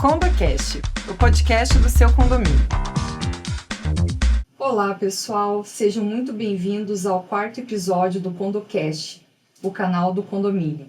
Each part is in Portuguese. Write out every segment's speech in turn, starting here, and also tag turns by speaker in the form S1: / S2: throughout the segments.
S1: CondoCast, o podcast do seu condomínio.
S2: Olá, pessoal. Sejam muito bem-vindos ao 4º episódio do CondoCast, o canal do condomínio.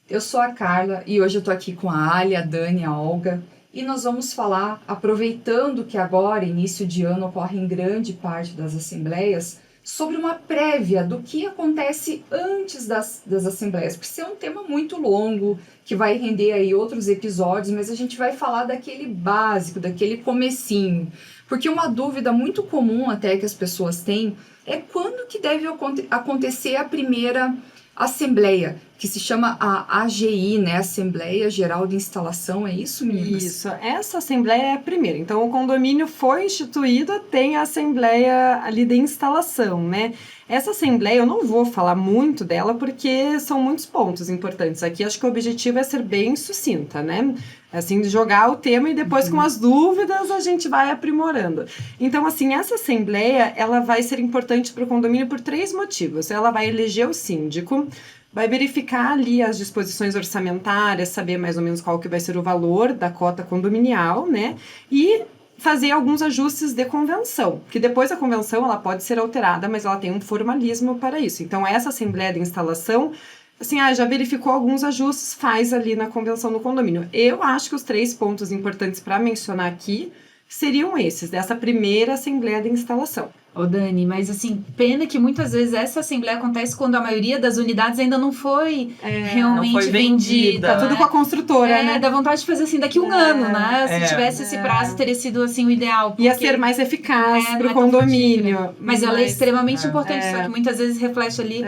S2: Eu sou a Carla e hoje eu tô aqui com a Ali, a Dani, a Olga, e nós vamos falar, aproveitando que agora, início de ano, ocorre em grande parte das assembleias, sobre uma prévia do que acontece antes das assembleias, porque isso é um tema muito longo, que vai render aí outros episódios, mas a gente vai falar daquele básico, daquele comecinho, porque uma dúvida muito comum até que as pessoas têm é quando que deve acontecer a primeira assembleia, que se chama a AGI, né? Assembleia Geral de Instalação, é isso, meninas?
S1: Isso, essa assembleia é a primeira. Então, o condomínio foi instituído, tem a assembleia ali de instalação, né? Essa assembleia, eu não vou falar muito dela, porque são muitos pontos importantes. Aqui, acho que o objetivo é ser bem sucinta, né? Assim, jogar o tema e depois, com as dúvidas, a gente vai aprimorando. Então, assim, essa assembleia, ela vai ser importante para o condomínio por 3 motivos. Ela vai eleger o síndico, vai verificar ali as disposições orçamentárias, saber mais ou menos qual que vai ser o valor da cota condominial, né? E fazer alguns ajustes de convenção, que depois a convenção ela pode ser alterada, mas ela tem um formalismo para isso. Então, essa assembleia de instalação, assim, já verificou alguns ajustes, faz ali na convenção do condomínio. Eu acho que os 3 pontos importantes para mencionar aqui seriam esses, dessa primeira assembleia de instalação.
S3: Ô Dani, mas assim, pena que muitas vezes essa assembleia acontece quando a maioria das unidades ainda não foi realmente
S4: não foi vendida.
S1: Tá tudo com a construtora, né?
S3: Dá vontade de fazer assim daqui um ano, né? Se tivesse esse prazo, teria sido assim o ideal. Porque
S1: ia ser mais eficaz pro condomínio.
S3: Mas ela é extremamente importante, só que muitas vezes reflete ali...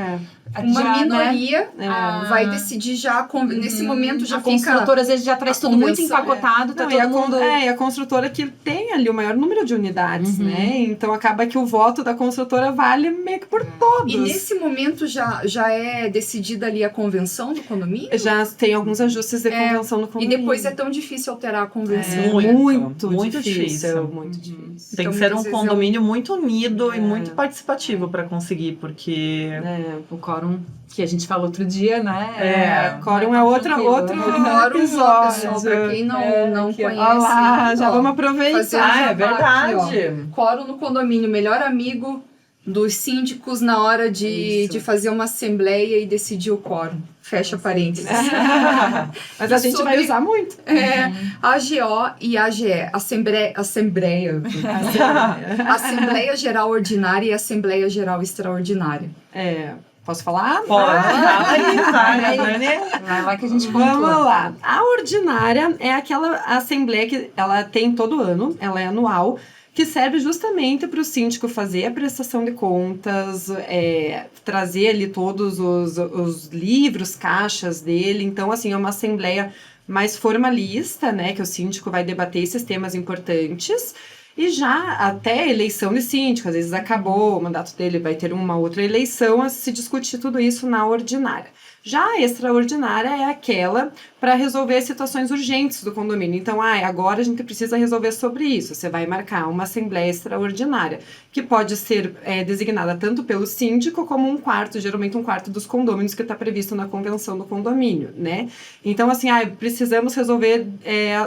S2: Uma minoria vai decidir já, nesse momento já fica... A
S3: construtora às vezes já traz tudo muito empacotado, tá todo mundo...
S1: E a construtora que tem ali o maior número de unidades, né? Então acaba que o voto da construtora vale meio que por todos.
S2: E nesse momento já é decidida ali a convenção do condomínio?
S1: Já tem alguns ajustes de convenção no condomínio.
S2: E depois é tão difícil alterar a convenção.
S1: Muito difícil.
S4: Tem que ser um condomínio muito unido e muito participativo para conseguir, porque...
S3: o quórum que a gente falou outro dia, né?
S1: Quórum é outro episódio.
S2: Para quem não conhece.
S1: Olha lá, já vamos aproveitar.
S4: É verdade.
S2: Quórum no condomínio, melhor amigo dos síndicos na hora de fazer uma assembleia e decidir o quórum. Fecha parênteses.
S1: Mas a gente vai usar muito.
S2: AGO e AGE, Assembleia Geral Ordinária e Assembleia Geral Extraordinária.
S1: Posso falar?
S4: Pode.
S3: Vai que a gente pontua.
S1: Vamos lá. A ordinária é aquela assembleia que ela tem todo ano, ela é anual, que serve justamente para o síndico fazer a prestação de contas, trazer ali todos os livros, caixas dele. Então, assim, é uma assembleia mais formalista, né, que o síndico vai debater esses temas importantes. E já até a eleição de síndico, às vezes acabou o mandato dele, vai ter uma outra eleição a se discutir tudo isso na ordinária. Já a extraordinária é aquela para resolver situações urgentes do condomínio. Então, agora a gente precisa resolver sobre isso. Você vai marcar uma assembleia extraordinária, que pode ser designada tanto pelo síndico como geralmente um quarto dos condôminos que está previsto na convenção do condomínio, né? Então, assim, precisamos resolver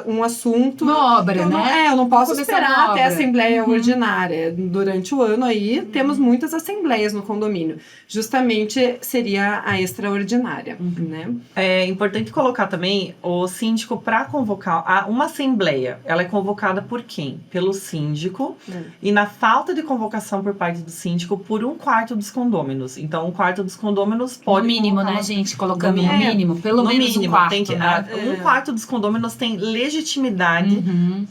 S1: um assunto...
S3: Uma obra, né?
S1: Eu não posso esperar até a assembleia ordinária. Durante o ano aí, temos muitas assembleias no condomínio. Justamente seria a extraordinária, né?
S4: É importante colocar também o síndico para convocar uma assembleia. Ela é convocada por quem? Pelo síndico. E na falta de convocação por parte do síndico, por 1/4 dos condôminos. Então, 1/4 dos condôminos pode...
S3: No mínimo, né, gente? Colocando no mínimo. Pelo menos
S4: mínimo,
S3: 1/4.
S4: Tem que, 1/4 dos condôminos tem legitimidade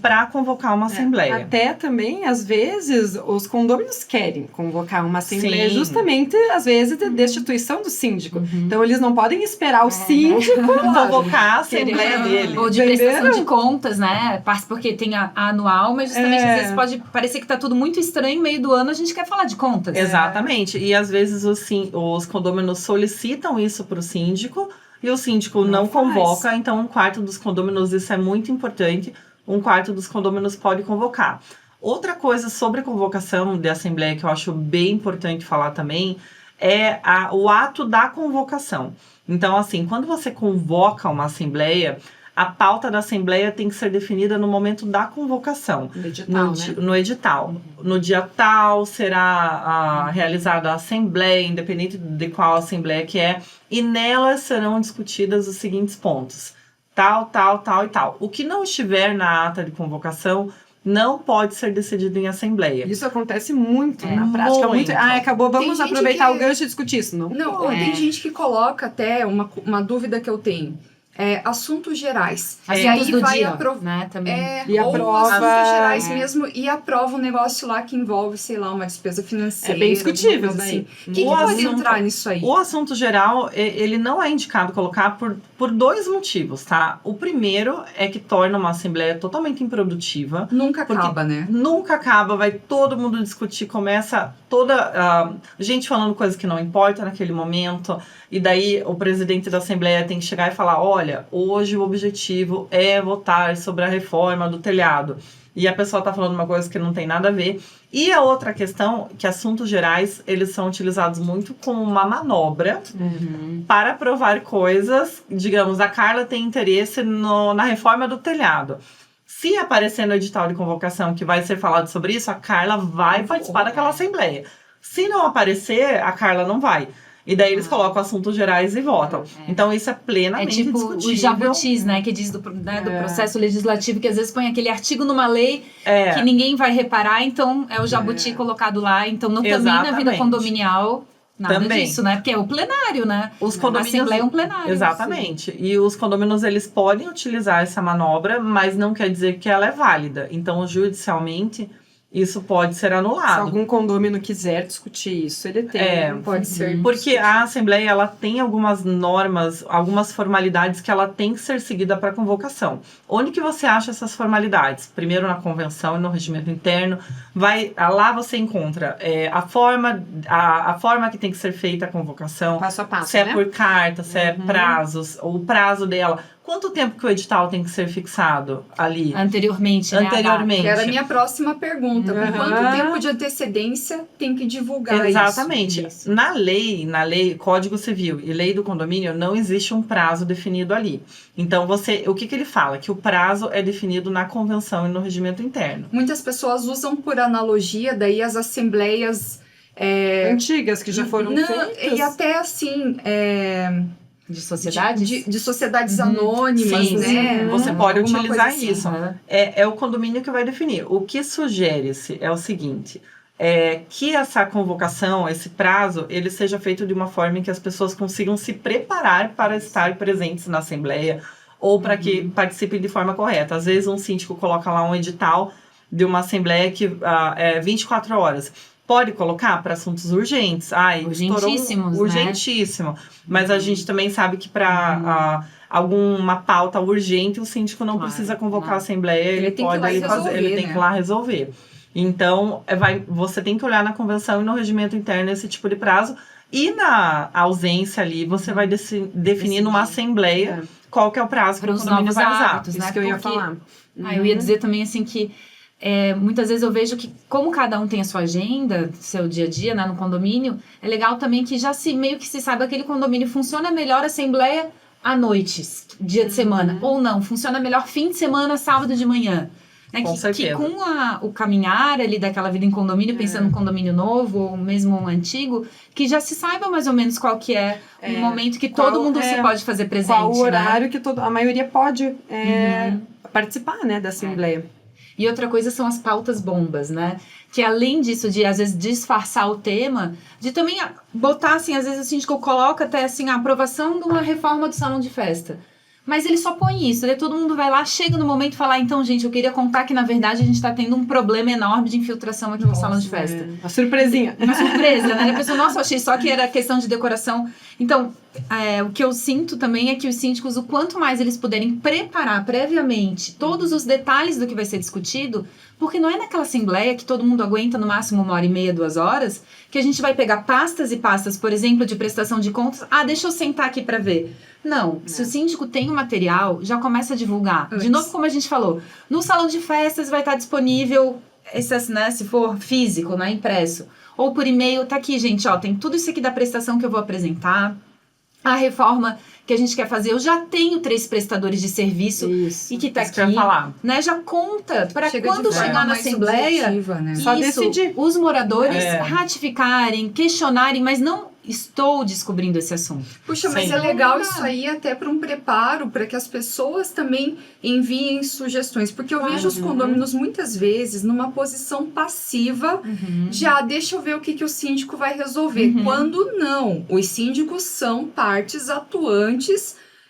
S4: para convocar uma assembleia.
S1: Até também, às vezes, os condôminos querem convocar uma assembleia justamente, às vezes, de destituição do síndico. Então, eles não podem esperar o síndico
S4: convocar a assembleia dele.
S3: Ou de prestação de contas, né? Porque tem a anual, mas justamente às vezes pode parecer que tá tudo muito estranho, no meio do ano a gente quer falar de contas.
S4: Exatamente. E às vezes os condôminos solicitam isso para o síndico e o síndico não convoca, então 1/4 dos condôminos, isso é muito importante, 1/4 dos condôminos pode convocar. Outra coisa sobre convocação de assembleia que eu acho bem importante falar também é o ato da convocação. Então, assim, quando você convoca uma assembleia, a pauta da Assembleia tem que ser definida no momento da convocação.
S1: No edital,
S4: No edital. No dia tal será realizada a Assembleia, independente de qual Assembleia que é, e nelas serão discutidas os seguintes pontos. Tal, tal, tal e tal. O que não estiver na ata de convocação não pode ser decidido em Assembleia.
S1: Isso acontece muito na prática.
S4: Muito.
S1: Acabou, vamos
S2: Tem gente
S1: aproveitar
S2: que-
S1: o gancho e discutir isso.
S2: Não, tem gente que coloca até uma dúvida que eu tenho. Assuntos gerais. E
S3: Assuntos
S2: aí
S3: do
S2: vai
S3: dia,
S2: aprovar.
S3: né, também.
S1: E
S2: ou
S1: aprova-
S2: assuntos gerais
S1: é.
S2: mesmo, e aprova um negócio lá que envolve, sei lá, uma despesa financeira.
S1: É bem discutível
S2: alguma coisa
S1: daí.
S2: assim. Quem
S4: O
S2: que pode
S4: assunto-
S2: entrar nisso aí?
S4: O assunto geral, ele não é indicado colocar por dois motivos, tá? O primeiro é que torna uma Assembleia totalmente improdutiva.
S2: Nunca
S4: Porque
S2: acaba, né?
S4: Nunca acaba, vai todo mundo discutir, começa toda gente falando coisa que não importa naquele momento, e daí o presidente da Assembleia tem que chegar e falar, olha, hoje o objetivo é votar sobre a reforma do telhado. E a pessoa tá falando uma coisa que não tem nada a ver. E a outra questão, que assuntos gerais, eles são utilizados muito como uma manobra para aprovar coisas. Digamos, a Carla tem interesse na reforma do telhado. Se aparecer no edital de convocação que vai ser falado sobre isso, a Carla vai participar daquela assembleia. Se não aparecer, a Carla não vai. E daí eles colocam assuntos gerais e votam. Então isso é
S3: É
S4: plenamente
S3: tipo
S4: discutível.
S3: os jabutis, né? Que diz do processo legislativo, que às vezes põe aquele artigo numa lei
S4: É.
S3: que ninguém vai reparar, então é o jabuti colocado lá. Então, também na vida
S4: Exatamente.
S3: condominial, nada
S4: Também.
S3: disso, né? Porque é o plenário, né?
S4: Os
S3: A
S4: condomínios...
S3: Assembleia é um plenário.
S4: Exatamente. E os condôminos, eles podem utilizar essa manobra, mas não quer dizer que ela é válida. Então, judicialmente, isso pode ser
S1: Se
S4: anulado.
S1: algum condômino quiser discutir isso, ele tem.
S2: Pode ser.
S4: Porque a Assembleia, ela tem algumas normas, algumas formalidades que ela tem que ser seguida para convocação. Onde que você acha essas formalidades? Primeiro na convenção e no regimento interno. Lá você encontra a forma que tem que ser feita a convocação.
S1: Passo a passo,
S4: Se é
S1: né?
S4: por carta, se é prazos, o prazo dela. Quanto tempo que o edital tem que ser fixado ali?
S3: Anteriormente, né?
S4: Anteriormente.
S2: Que era a minha próxima pergunta. Com quanto
S1: Aham.
S2: tempo de antecedência tem que divulgar
S4: Exatamente.
S2: isso?
S4: Na lei, Código Civil e Lei do Condomínio, não existe um prazo definido ali. Então, o que ele fala? Que o prazo é definido na convenção e no regimento interno.
S2: Muitas pessoas usam por analogia daí as assembleias...
S1: Antigas que já foram
S2: Não,
S1: feitas.
S2: e até assim...
S3: De sociedades?
S2: De sociedades anônimas,
S4: Sim,
S2: né?
S4: Você pode
S2: Alguma
S4: utilizar
S2: coisa assim.
S4: isso.
S3: Aham.
S4: É o condomínio que vai definir. O que sugere-se é o seguinte, que essa convocação, esse prazo, ele seja feito de uma forma em que as pessoas consigam se preparar para estar presentes na Assembleia ou para que participem de forma correta. Às vezes um síndico coloca lá um edital de uma Assembleia que é 24 horas. Pode colocar para assuntos urgentes.
S3: Urgentíssimos, né?
S4: Urgentíssimo. Mas a gente também sabe que para alguma pauta urgente, o síndico não
S3: Claro,
S4: precisa convocar
S3: não.
S4: a Assembleia, ele
S2: tem que ir
S4: pode
S2: lá e
S4: fazer,
S2: resolver,
S4: ele tem
S2: né?
S4: que ir lá resolver. Então, você tem que olhar na convenção e no regimento interno esse tipo de prazo. E na ausência ali, você vai definir numa Assembleia qual que é o prazo que
S3: Para
S4: o
S3: os
S4: condomínio
S3: novos
S4: vai usar.
S3: hábitos, né?
S1: Isso que eu ia
S3: Porque-
S1: falar.
S3: Eu ia dizer também assim que muitas vezes eu vejo que, como cada um tem a sua agenda, seu dia a dia, né, no condomínio, é legal também que já meio que se saiba que aquele condomínio funciona melhor a assembleia à noite, dia de semana, ou não, funciona melhor fim de semana, sábado de manhã. Né,
S4: Com
S3: que
S4: certeza.
S3: com o caminhar ali daquela vida em condomínio, pensando no condomínio novo ou mesmo um antigo, que já se saiba mais ou menos qual que é o momento que
S1: Qual
S3: todo mundo se pode fazer presente.
S1: Qual o
S3: né?
S1: horário que a maioria pode participar, né, da Assembleia.
S3: E outra coisa são as pautas bombas, né? Que além disso, de às vezes disfarçar o tema, de também botar, assim, às vezes o síndico coloca até assim, a aprovação de uma reforma do salão de festa. Mas ele só põe isso, daí todo mundo vai lá, chega no momento e fala, então, gente, eu queria contar que, na verdade, a gente tá tendo um problema enorme de infiltração aqui no salão de festa.
S1: Uma surpresinha.
S3: Uma surpresa, né? A pessoa, nossa, eu achei só que era questão de decoração. Então, o que eu sinto também é que os síndicos, o quanto mais eles puderem preparar previamente todos os detalhes do que vai ser discutido, porque não é naquela assembleia que todo mundo aguenta no máximo 1h30, 2 horas, que a gente vai pegar pastas e pastas, por exemplo, de prestação de contas. Deixa eu sentar aqui para ver. Não, se o síndico tem o material, já começa a divulgar.
S2: Antes.
S3: De novo, como a gente falou, no salão de festas vai estar disponível, né, se for físico, né, impresso. Ou por e-mail, tá aqui, gente, ó, tem tudo isso aqui da prestação que eu vou apresentar. a reforma que a gente quer fazer, eu já tenho 3 prestadores de serviço
S1: Isso.
S3: e que tá
S4: Isso que eu
S3: aqui,
S4: ia falar.
S3: né? Já conta para
S2: Chega
S3: quando
S2: de forma
S3: chegar na
S2: mais
S3: Assembleia,
S2: objetiva, né?
S1: Só
S3: isso,
S1: decidir.
S3: os moradores
S4: É.
S3: ratificarem, questionarem, mas não estou descobrindo esse assunto.
S2: Puxa, mas
S4: Sim.
S2: é legal
S3: Não dá.
S2: isso aí até para um preparo, para que as pessoas também enviem sugestões. Porque eu vejo os condôminos muitas vezes numa posição passiva de, deixa eu ver o que o síndico vai resolver. Quando não, os síndicos são partes atuantes,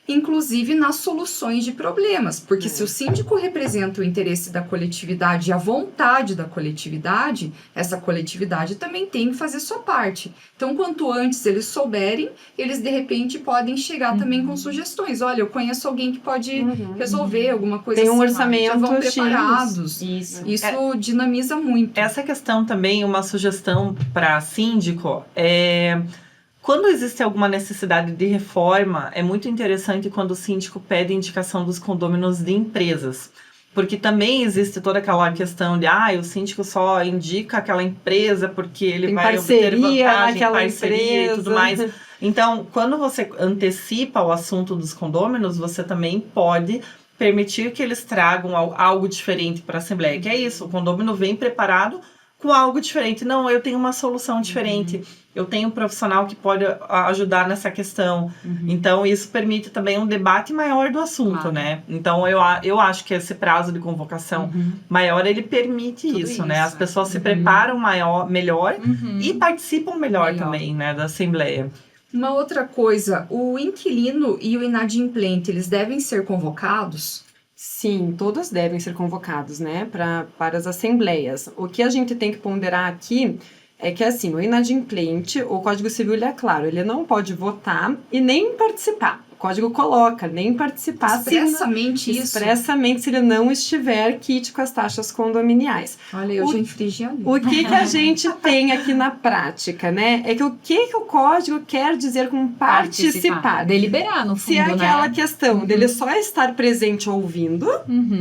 S2: inclusive nas soluções de problemas. Porque se o síndico representa o interesse da coletividade e a vontade da coletividade, essa coletividade também tem que fazer sua parte. Então, quanto antes eles souberem, eles de repente podem chegar também com sugestões. Olha, eu conheço alguém que pode resolver alguma coisa
S1: Tem um
S2: assim.
S1: orçamento
S2: já vão
S1: X.
S2: preparados.
S3: Isso.
S2: Isso dinamiza muito.
S4: Essa questão também, uma sugestão para síndico, quando existe alguma necessidade de reforma, é muito interessante quando o síndico pede indicação dos condôminos de empresas. Porque também existe toda aquela questão de, o síndico só indica aquela empresa porque ele
S1: Tem
S4: vai
S1: parceria
S4: obter vantagem,
S1: naquela
S4: parceria e tudo
S1: empresa.
S4: mais. Então, quando você antecipa o assunto dos condôminos, você também pode permitir que eles tragam algo diferente para a Assembleia. Que é isso, o condômino vem preparado com algo diferente. Não, eu tenho uma solução diferente. Eu tenho um profissional que pode ajudar nessa questão. Então, isso permite também um debate maior do assunto,
S3: Claro.
S4: né? Então, eu acho que esse prazo de convocação maior, ele permite
S3: Tudo
S4: isso, né?
S3: isso,
S4: As pessoas se preparam melhor e participam melhor
S3: Legal.
S4: também, né, da Assembleia.
S2: Uma outra coisa, o inquilino e o inadimplente, eles devem ser convocados?
S1: Sim, todos devem ser convocados, né, para as assembleias. O que a gente tem que ponderar aqui é que, assim, o inadimplente, o Código Civil, ele é claro, ele não pode votar e nem participar. O Código coloca, nem participar expressamente se ele não estiver quite com as taxas condominiais.
S2: Olha, eu já infringi a lei.
S1: O que a gente tem aqui na prática, né? É que o que o código quer dizer com participar?
S3: Deliberar, no fundo,
S1: Se é aquela
S3: né?
S1: questão dele só estar presente ouvindo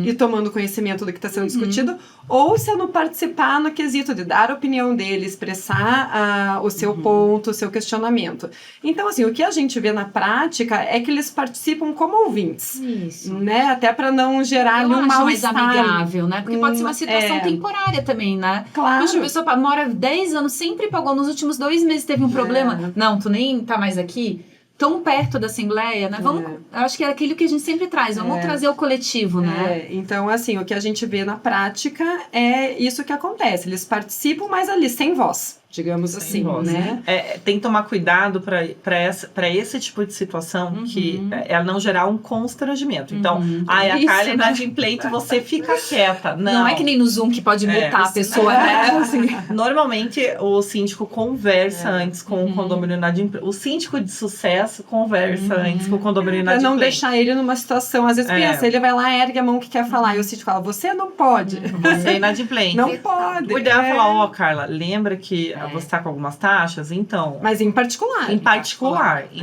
S1: e tomando conhecimento do que está sendo discutido, ou se é no participar no quesito de dar a opinião dele, expressar o seu ponto, o seu questionamento. Então, assim, o que a gente vê na prática é que eles participam como ouvintes.
S3: Isso.
S1: Né? Até para não gerar
S3: Eu
S1: nenhum
S3: acho mais
S1: mal-estar.
S3: amigável, né? Porque pode ser uma situação temporária também, né?
S1: Claro.
S3: Puxa, a pessoa mora 10 anos, sempre pagou, nos últimos 2 meses teve um problema. Não, tu nem tá mais aqui. Tão perto da Assembleia, né? Vamos, eu acho que é aquilo que a gente sempre traz, vamos trazer o coletivo, né?
S1: Então, assim, o que a gente vê na prática é isso que acontece. Eles participam, mas ali, sem voz, digamos assim,
S4: voz,
S1: né?
S4: Tem que tomar cuidado para esse tipo de situação, que ela não gerar um constrangimento. Então, a
S3: Isso,
S4: Carla é
S3: né?
S4: inadimplente, você fica quieta.
S3: Não é que nem no Zoom que pode mutar a pessoa, né? Assim.
S4: Normalmente, o síndico conversa antes com o condomínio inadimplente. O síndico de sucesso conversa antes com o condomínio
S1: Pra
S4: inadimplente.
S1: não deixar ele numa situação, às vezes pensa, ele vai lá, ergue a mão que quer falar, e o síndico fala, você não pode.
S4: Você é inadimplente.
S1: Não pode.
S4: O ideal é falar, Carla, lembra que você está com algumas taxas? Então...
S1: Mas em particular.
S4: Em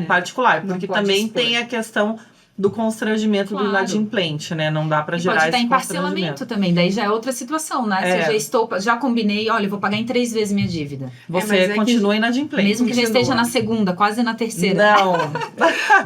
S4: particular, porque também tem a questão do constrangimento do inadimplente, né? Não dá para gerar
S3: pode estar
S4: esse
S3: em parcelamento também, daí já é outra situação, né? Se eu já combinei, olha, eu vou pagar em 3 vezes minha dívida.
S4: Você continua inadimplente.
S3: Mesmo que já esteja na segunda, quase na terceira.
S4: Não.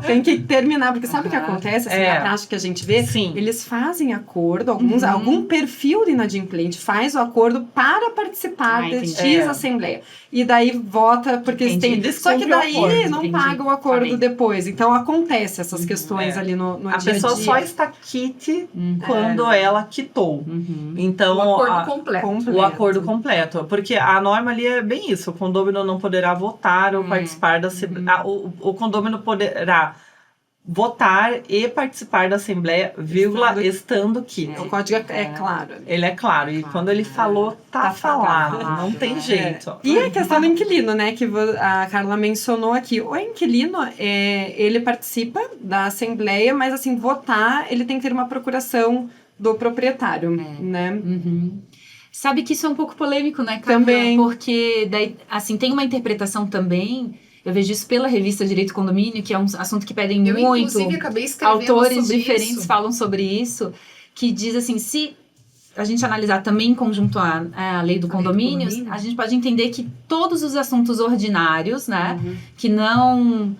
S1: Tem que terminar, porque sabe o que acontece? Assim, na prática que a gente vê, eles fazem acordo, algum perfil de inadimplente faz o acordo para participar de assembleia. E daí vota, porque eles têm... Só que daí não paga o acordo depois. Então, acontece essas questões ali no dia a dia.
S4: A pessoa só está quite quando ela quitou. Então,
S2: o acordo completo.
S4: O acordo completo. Porque a norma ali é bem isso. O condômino não poderá votar ou participar da... O condômino poderá votar e participar da Assembleia, vírgula, estando quite.
S1: O código é claro.
S4: Ele é claro. E quando ele falou, tá falado. Não tem jeito.
S1: E a questão do inquilino, né? Que a Carla mencionou aqui. O inquilino, ele participa da Assembleia, mas, assim, votar, ele tem que ter uma procuração do proprietário, né?
S3: Sabe que isso é um pouco polêmico, né, Carla?
S1: Também.
S3: Porque, daí, assim, tem uma interpretação também... Eu vejo isso pela revista Direito e Condomínio, que é um assunto que pedem muito.
S2: Inclusive, acabei escrevendo
S3: autores
S2: sobre
S3: diferentes
S2: isso.
S3: falam sobre isso, que diz assim, se a gente analisar também em conjunto a lei do condomínio, a gente pode entender que todos os assuntos ordinários, né, que não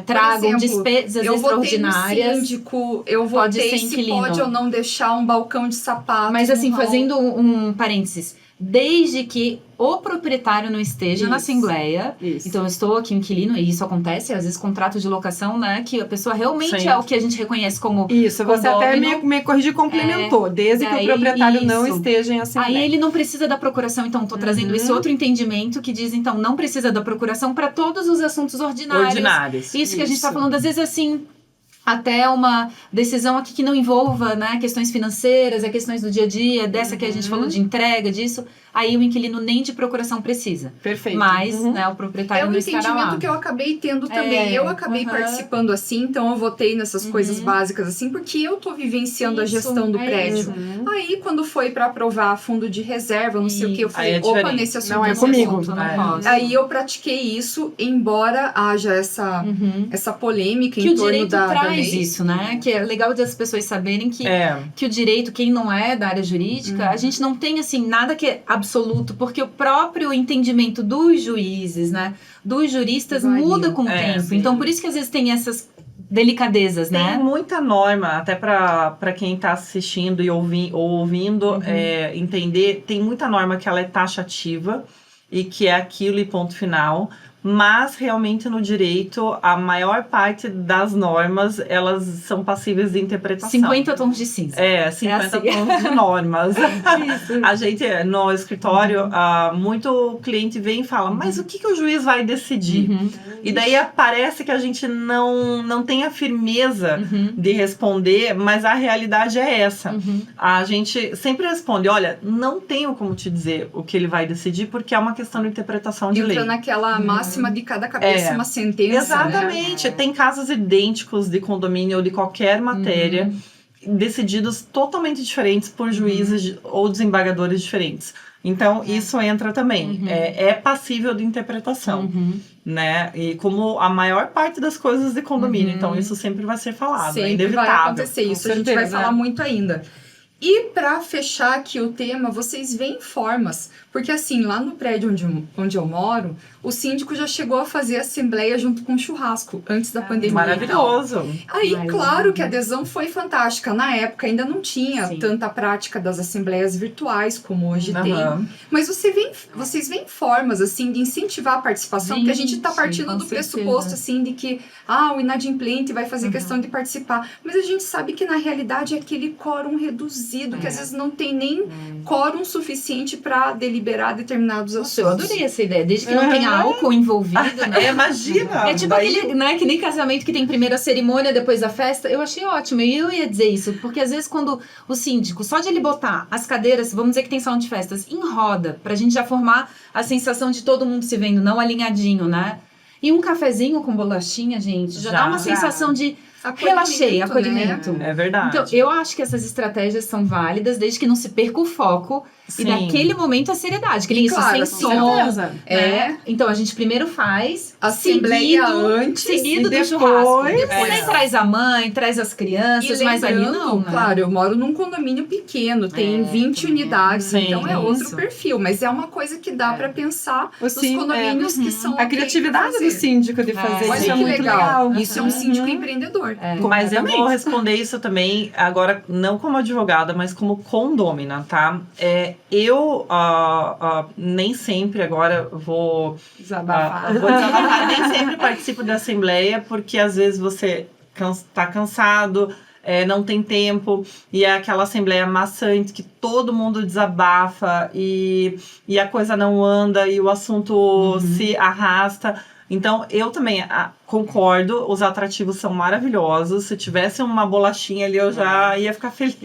S3: tragam despesas extraordinárias.
S2: Síndico, eu votei se pode ou não deixar um balcão de sapato.
S3: Mas assim, fazendo um parênteses, desde que o proprietário não esteja na assembleia. Então, eu estou aqui inquilino, e isso acontece, às vezes, contrato de locação, né? Que a pessoa realmente é o que a gente reconhece como
S1: isso, você até me corrigiu, complementou, desde que o proprietário não esteja em assembleia.
S3: Aí ele não precisa da procuração, então, estou trazendo esse outro entendimento que diz, então, não precisa da procuração para todos os assuntos ordinários. Isso que a gente está falando, às vezes, assim... Até uma decisão aqui que não envolva, né, questões financeiras, questões do dia a dia, dessa que a gente falou de entrega, disso, aí o inquilino nem de procuração precisa.
S1: Perfeito.
S3: Mas, né, o proprietário não estará lá.
S2: É um entendimento que eu acabei tendo também. Eu acabei participando assim, então eu votei nessas coisas básicas assim, porque eu tô vivenciando a gestão do prédio. Aí, quando foi para aprovar fundo de reserva, não sei o que, eu falei, opa, nesse assunto
S1: não é comigo.
S2: Aí eu pratiquei isso, embora haja essa polêmica em torno da
S3: isso, né? Que é legal das pessoas saberem que o direito, quem não é da área jurídica, a gente não tem, assim, nada que é absoluto, porque o próprio entendimento dos juízes, né? Dos juristas muda com o tempo. Sim. Então, por isso que às vezes tem essas delicadezas, né?
S4: Tem muita norma, até para quem está assistindo e ouvindo entender, tem muita norma que ela é taxativa e que é aquilo e ponto final. Mas, realmente, no direito, a maior parte das normas, elas são passíveis de interpretação.
S3: 50 tons de cinza.
S4: 50 tons de normas. A gente, no escritório, muito cliente vem e fala, mas o que o juiz vai decidir? E daí parece que a gente não tem a firmeza de responder, mas a realidade é essa. A gente sempre responde, olha, não tenho como te dizer o que ele vai decidir, porque é uma questão de interpretação de lei.
S2: Entra naquela máxima de cada cabeça uma sentença.
S4: Exatamente.
S2: Né?
S4: Tem casos idênticos de condomínio ou de qualquer matéria decididos totalmente diferentes por juízes ou desembargadores diferentes. Então, isso entra também. É passível de interpretação. Né? E como a maior parte das coisas de condomínio. Então, isso sempre vai ser falado.
S2: Sempre
S4: é inevitável.
S2: vai acontecer. Isso a gente vai falar muito ainda. E para fechar aqui o tema, vocês veem formas, porque assim, lá no prédio onde eu moro, o síndico já chegou a fazer assembleia junto com churrasco, antes da pandemia.
S4: Maravilhoso!
S2: Aí, claro que a adesão foi fantástica. Na época ainda não tinha tanta prática das assembleias virtuais como hoje tem. Mas vocês veem formas, assim, de incentivar a participação, porque a gente está partindo do pressuposto, assim, de que o inadimplente vai fazer questão de participar. Mas a gente sabe que, na realidade, é aquele quórum reduzido, que às vezes não tem nem quórum suficiente para deliberar determinados assuntos.
S3: Eu adorei essa ideia, desde que não tenha álcool envolvido, né?
S4: Imagina!
S3: É tipo aquele, né, que nem casamento que tem primeiro a cerimônia, depois a festa. Eu achei ótimo, e eu ia dizer isso, porque às vezes quando o síndico, só de ele botar as cadeiras, vamos dizer que tem salão de festas, em roda, pra gente já formar a sensação de todo mundo se vendo, não alinhadinho, né? E um cafezinho com bolachinha, gente, já dá uma sensação de acolhimento.
S4: Né? É verdade.
S3: Então, eu acho que essas estratégias são válidas, desde que não se perca o foco e naquele momento a seriedade. Que nem isso, sem som. Né? Então, a gente primeiro faz
S2: assembleia antes,
S3: seguido do churrasco. Depois traz a mãe, traz as crianças, mas ali não, né?
S2: Claro, eu moro num condomínio pequeno, tem 20 unidades, então é outro perfil. Mas é uma coisa que dá pra pensar nos condomínios que são...
S1: A criatividade do síndico de fazer isso é muito legal.
S2: Isso é um síndico empreendedor.
S4: Mas eu vou responder isso também, agora, não como advogada, mas como condômina, tá? Eu nem sempre agora vou
S1: desabafar.
S4: Nem sempre participo da assembleia, porque às vezes você tá cansado, não tem tempo, e é aquela assembleia maçante que todo mundo desabafa e a coisa não anda e o assunto se arrasta. Então, eu também concordo, os atrativos são maravilhosos. Se tivesse uma bolachinha ali, eu já ia ficar feliz.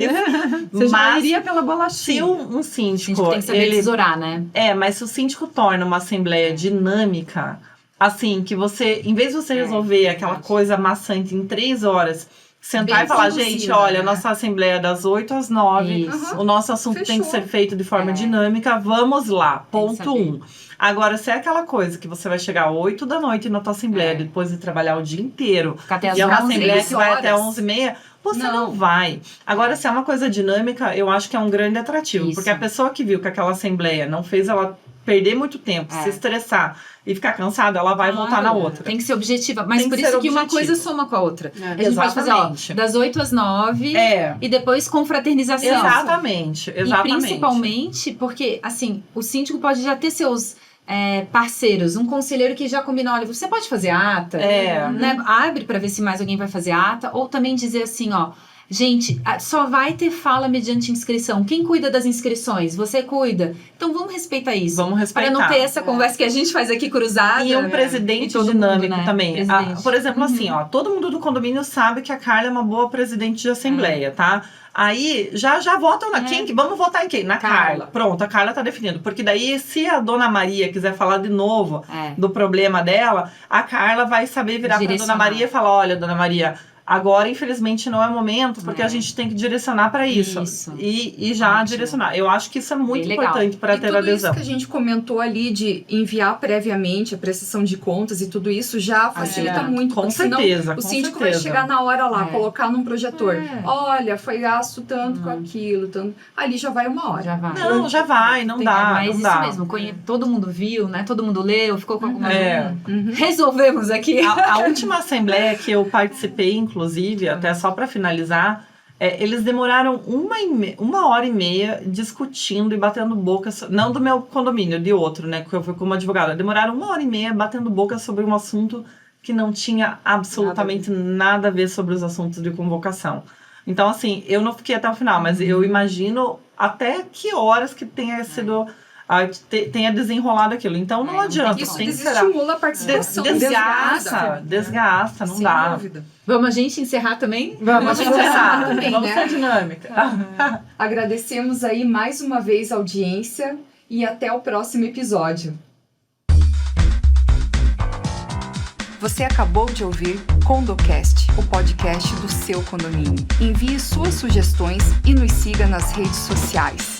S1: Você já iria pela bolachinha.
S4: Se um síndico
S3: tem que saber tesourar, né?
S4: Mas se o síndico torna uma assembleia dinâmica, assim, que você, em vez de você resolver aquela coisa maçante em 3 horas, sentar e falar, gente, olha, nossa assembleia é das 8 às 9, o nosso assunto tem que ser feito de forma dinâmica, vamos lá, ponto 1. Agora, se é aquela coisa que você vai chegar às 8 da noite na tua assembleia, depois de trabalhar o dia inteiro,
S3: Ficar até
S4: e é uma
S3: 11,
S4: assembleia que vai até 11h30, você
S2: Não.
S4: não vai. Agora, se é uma coisa dinâmica, eu acho que é um grande atrativo.
S3: Isso.
S4: Porque a pessoa que viu que aquela assembleia não fez ela perder muito tempo, se estressar e ficar cansada, ela vai voltar na outra.
S3: Tem que ser objetiva. Mas
S4: Tem
S3: por
S4: que
S3: isso
S4: ser
S3: que uma
S4: objetivo.
S3: coisa soma com a outra.
S1: É.
S3: A gente pode fazer, ó,
S4: Exatamente.
S3: das 8 às 9 e depois confraternização.
S4: Exatamente.
S3: E principalmente porque, assim, o síndico pode já ter seus parceiros, um conselheiro que já combinou, olha, você pode fazer ata, né? Abre para ver se mais alguém vai fazer ata, ou também dizer assim, ó, gente, só vai ter fala mediante inscrição. Quem cuida das inscrições? Você cuida. Então vamos respeitar isso.
S4: Vamos respeitar.
S3: Para não ter essa conversa que a gente faz aqui cruzada.
S4: E um presidente
S3: todo
S4: dinâmico
S3: mundo, né?
S4: também.
S3: Presidente.
S4: Por exemplo, assim, ó, todo mundo do condomínio sabe que a Carla é uma boa presidente de assembleia, tá? Aí já votam na quem? Vamos votar em quem? Na Carla. Pronto, a Carla tá definindo. Porque daí, se a dona Maria quiser falar de novo do problema dela, a Carla vai saber virar pra dona Maria e falar: olha, dona Maria, agora, infelizmente, não é momento, porque a gente tem que direcionar para isso. E já
S3: Ótimo.
S4: direcionar. Eu acho que isso é muito
S3: Bem legal.
S4: importante para
S2: E
S4: ter
S2: tudo
S4: adesão.
S2: isso que a gente comentou ali de enviar previamente a prestação de contas e tudo isso já facilita muito.
S4: Com
S2: porque senão
S4: certeza,
S2: o
S4: com
S2: síndico
S4: certeza.
S2: vai chegar na hora lá, colocar num projetor.
S3: É.
S2: Olha, foi gasto tanto com aquilo, tanto. Ali já vai uma hora.
S3: Já vai.
S4: Não, já vai, não dá.
S3: Mas
S4: não
S3: isso
S4: dá.
S3: mesmo, todo mundo viu, né? Todo mundo leu, ficou com alguma
S2: Uhum.
S3: Resolvemos aqui.
S4: A última assembleia que eu participei, inclusive, até só para finalizar, eles demoraram 1h30 discutindo e batendo boca, não do meu condomínio, de outro, né, que eu fui como advogada. Demoraram 1h30 batendo boca sobre um assunto que não tinha absolutamente nada a ver sobre os assuntos de convocação. Então, assim, eu não fiquei até o final, mas eu imagino até que horas que tenha sido... tenha desenrolado aquilo. Então não adianta.
S2: Isso
S4: tem que ser
S2: desestimula a participação.
S4: desgasta, não
S2: Sem
S4: dá.
S2: dúvida.
S3: Vamos a gente encerrar também?
S4: Vamos
S2: encerrar também,
S4: Vamos
S2: né?
S4: ser dinâmica.
S2: Agradecemos aí mais uma vez a audiência e até o próximo episódio. Você acabou de ouvir CondoCast, o podcast do seu condomínio. Envie suas sugestões e nos siga nas redes sociais.